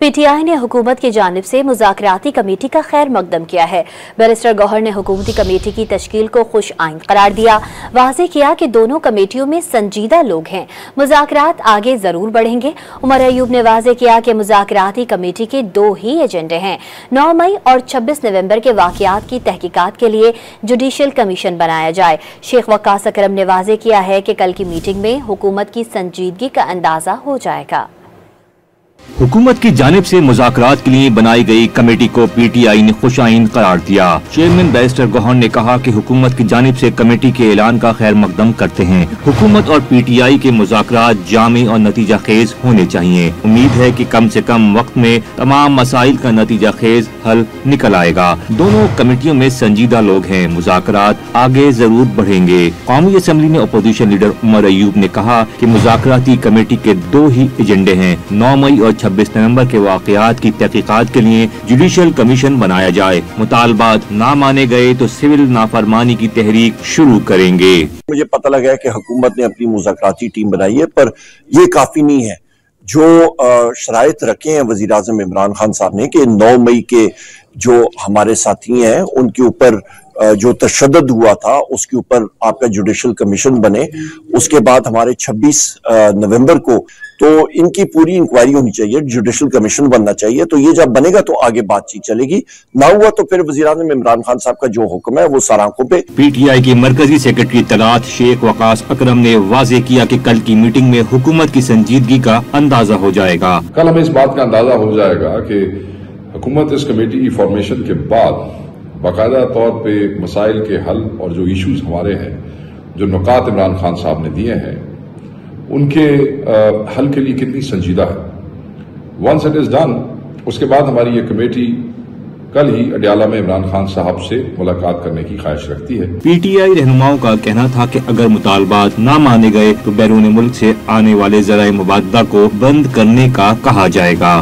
PTI ने हुकूमत की जानिब से मुज़ाकराती कमेटी का खैर मकदम किया है। बैरिस्टर गौहर ने हुकूमती कमेटी की तश्कील को खुश आइंद करार दिया। वाज़ेह किया कि दोनों कमेटियों में संजीदा लोग हैं, मुज़ाकरात आगे जरूर बढ़ेंगे। उमर अयूब ने वाज़ेह किया कि मुज़ाकराती कमेटी के दो ही एजेंडे हैं, 9 मई और 26 नवंबर के वाक़यात की तहकीकात के लिए जुडिशल कमीशन बनाया जाए। शेख वक्कास अकरम ने वाज़ेह किया है कि कल की मीटिंग में हुकूमत की संजीदगी का अंदाजा हो जाएगा। हुकूमत की जानिब से मुज़ाकरात के लिए बनाई गई कमेटी को PTI ने खुशाइंद करार दिया। चेयरमैन बैरिस्टर गौहर ने कहा कि हुकूमत की जानिब से कमेटी के ऐलान का खैर मकदम करते हैं। हुकूमत और PTI के मुज़ाकरात जामी और नतीजा खेज होने चाहिए। उम्मीद है कि कम से कम वक्त में तमाम मसाइल का नतीजा खेज हल निकल आएगा। दोनों कमेटियों में संजीदा लोग हैं, मुज़ाकरात आगे जरूर बढ़ेंगे। कौमी असम्बली में अपोजिशन लीडर उमर अयूब ने कहा कि मुज़ाकराती कमेटी के दो ही एजेंडे हैं, 9 मई और 26 नवंबर के वाक़यात की तहकीकात के लिए जुडिशल कमीशन बनाया जाए। मुतालबात ना माने गए तो सिविल नाफरमानी की तहरीक शुरू करेंगे। मुझे पता लगा है कि हुकूमत ने अपनी मुज़ाकराती टीम बनाई है, पर ये काफी नहीं है। जो शराइत रखे हैं वज़ीर आज़म इमरान खान साहब ने कि 9 मई के जो हमारे साथी हैं उनके ऊपर जो तशद्दुद हुआ था उसके ऊपर आपका जुडिशल कमीशन बने, उसके बाद हमारे 26 नवंबर को तो इनकी पूरी इंक्वायरी होनी चाहिए, जुडिशल कमीशन बनना चाहिए। तो ये जब बनेगा तो आगे बातचीत चलेगी, ना हुआ तो फिर वज़ीर आज़म इमरान खान साहब का जो हुक्म है वो सार आंखों पे। PTI के मरकजी सेक्रेटरी तलात शेख वक्कास अकरम ने वाज़ेह किया कि कल की मीटिंग में हुकूमत की संजीदगी का अंदाजा हो जाएगा। कल हमें इस बात का अंदाजा हो जाएगा कि हुकूमत इस कमेटी की फॉर्मेशन के बाद बाकायदा तौर पे मसाइल के हल और जो इश्यूज हमारे हैं, जो नुकात इमरान खान साहब ने दिए हैं, उनके हल के लिए कितनी संजीदा है। वंस इट इज डन, उसके बाद हमारी ये कमेटी कल ही अडियाला में इमरान खान साहब से मुलाकात करने की ख्वाहिश रखती है। PTI रहनुमाओं का कहना था कि अगर मुतालबात ना माने गए तो बैरून मुल्क से आने वाले ज़राए मुबादला को बंद करने का कहा जाएगा।